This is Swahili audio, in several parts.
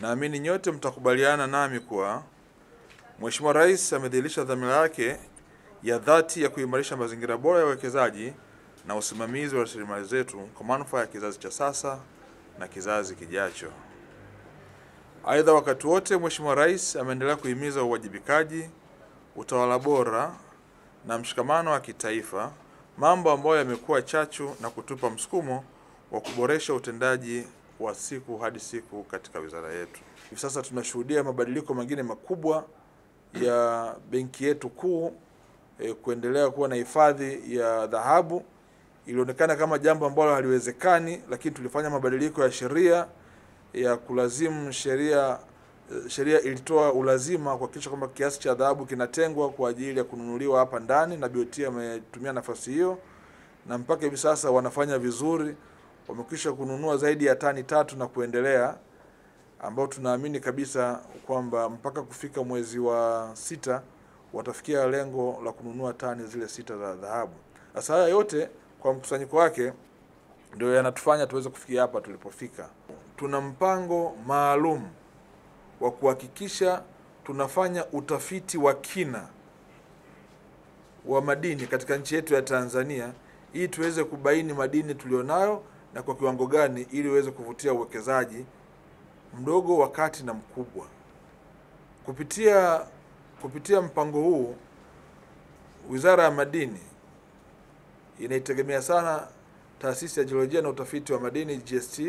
Naamini nyote mtakubaliana nami kuwa Mheshimiwa Rais amedhihirisha dhamira yake ya dhati ya kuimarisha mazingira bora ya uwekezaji na usimamizi wa rasilimali zetu kwa manufaa ya kizazi cha sasa na kizazi kijacho. Aidha, wakati wote Mheshimiwa Rais ameendelea kuhimiza uwajibikaji, utawala bora na mshikamano wa kitaifa, mambo ambayo yamekuwa chachu na kutupa msukumo wa kuboresha utendaji wa siku hadi siku katika wizara yetu. Hivi sasa tunashuhudia mabadiliko mengine makubwa ya benki yetu kuu kuendelea kuwa na hifadhi ya dhahabu. Ilionekana kama jambo ambalo haliwezekani, lakini tulifanya mabadiliko ya sheria ya kulazimu sheria ilitoa ulazima kuhakikisha kwamba kiasi cha dhahabu kinatengwa kwa ajili ya kununuliwa hapa ndani, na BOT ametumia nafasi hiyo na mpaka hivi sasa wanafanya vizuri. Wamekwisha kununua zaidi ya tani 3 na kuendelea, ambao tunaamini kabisa kwamba mpaka kufika mwezi wa 6 watafikia lengo la kununua tani zile 6 za dhahabu. Sasa haya yote kwa mkusanyiko wake ndio yanatufanya tuweze kufikia hapa tulipofika. Tuna mpango maalum wa kuhakikisha tunafanya utafiti wa kina wa madini katika nchi yetu ya Tanzania ili tuweze kubaini madini tulionayo na kwa kiwango gani, ili uweze kuvutia uwekezaji mdogo, wakati na mkubwa. Kupitia mpango huu, Wizara ya Madini inaitegemea sana Taasisi ya Jiolojia na Utafiti wa Madini GST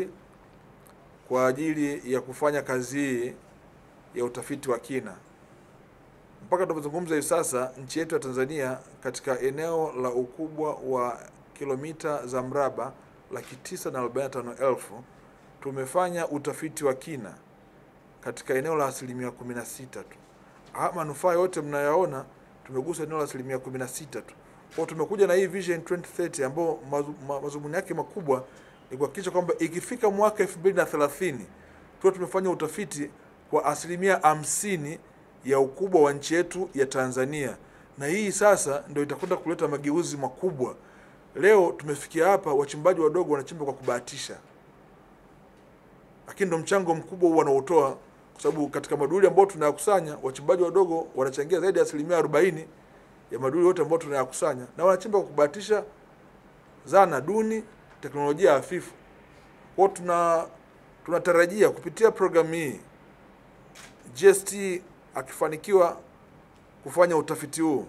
kwa ajili ya kufanya kazi hii ya utafiti wa kina. Mpaka tunapozungumza hivi sasa, nchi yetu ya Tanzania katika eneo la ukubwa wa kilomita za mraba 945,000 tumefanya utafiti wa kina katika eneo la 16% tu. Manufaa yote mnayaona tumegusa eneo la 16% tu. Kwa tumekuja na hii Vision 2030 ambao mazumuni yake makubwa ni kuhakikisha kwamba ikifika mwaka 2030 tuwe tumefanya utafiti kwa 50% ya ukubwa wa nchi yetu ya Tanzania. Na hii sasa ndio itakwenda kuleta mageuzi makubwa. Leo tumefikia hapa, wachimbaji wadogo wanachimba kwa kubahatisha, lakini ndio mchango mkubwa wanaotoa, kwa sababu katika maduli ambayo tunayakusanya wachimbaji wadogo wanachangia zaidi ya 40% ya maduli yote ambayo tunayakusanya, na wanachimba kwa kubahatisha, zana duni, teknolojia hafifu. Kwa tunatarajia kupitia programu hii GST akifanikiwa kufanya utafiti huu,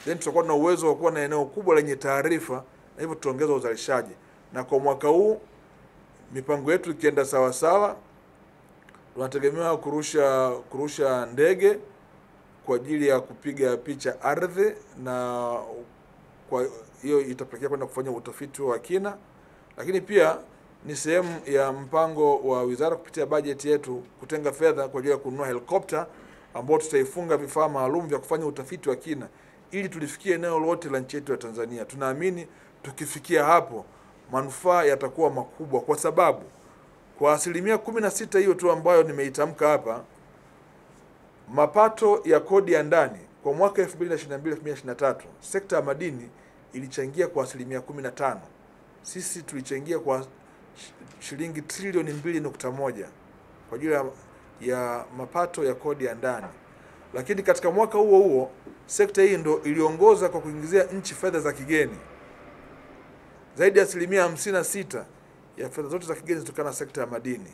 then tutakuwa na uwezo wa kuwa na eneo kubwa lenye taarifa, na hivyo tutaongeza uzalishaji. Na kwa mwaka huu mipango yetu ikienda sawa sawa, tunategemea kurusha ndege kwa ajili ya kupiga picha ardhi, na kwa hiyo itapelekea kwenda kufanya utafiti wa kina. Lakini pia ni sehemu ya mpango wa wizara kupitia bajeti yetu kutenga fedha kwa ajili ya kununua helikopta ambao tutaifunga vifaa maalum vya kufanya utafiti wa kina ili tulifikie eneo lote la nchi yetu ya Tanzania. Tunaamini tukifikia hapo manufaa yatakuwa makubwa, kwa sababu kwa 16% hiyo tu ambayo nimeitamka hapa, mapato ya kodi ya ndani kwa mwaka 2022-2023 sekta ya madini ilichangia kwa 15%. Sisi tulichangia kwa shilingi trilioni 2.1 kwa ajili ya mapato ya kodi ya ndani. Lakini katika mwaka huo huo sekta hii ndo iliongoza kwa kuingizia nchi fedha za kigeni. Zaidi ya 56% ya fedha zote za kigeni zitokana na sekta ya madini.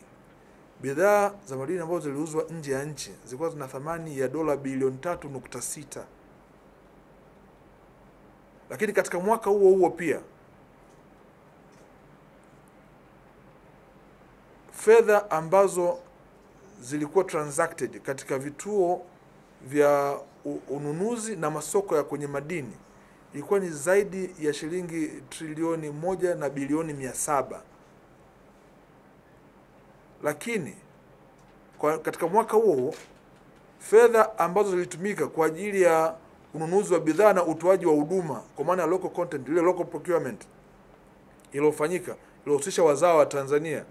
Bidhaa za madini ambazo ziliuzwa nje ya nchi zilikuwa zina thamani ya dola bilioni 3.6. Lakini katika mwaka huo huo pia fedha ambazo zilikuwa transacted katika vituo vya ununuzi na masoko ya kwenye madini ilikuwa ni zaidi ya shilingi trilioni 1 na bilioni 700. Lakini katika mwaka huo fedha ambazo zilitumika kwa ajili ya ununuzi wa bidhaa na utoaji wa huduma, kwa maana ya local content, ile local procurement iliyofanyika ilihusisha wazao wa Tanzania,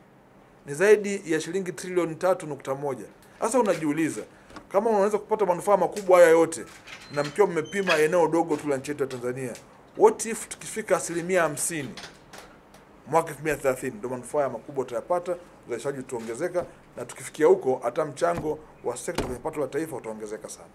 ni zaidi ya shilingi trilioni 3.1. Sasa unajiuliza, kama unaweza kupata manufaa makubwa haya yote na mkiwa mmepima eneo dogo tu la nchi yetu ya Tanzania, what if tukifika 50% mwaka 2030 ndio manufaa makubwa tutayapata, uzalishaji utaongezeka, na tukifikia huko hata mchango wa sekta kwenye pato la taifa utaongezeka sana.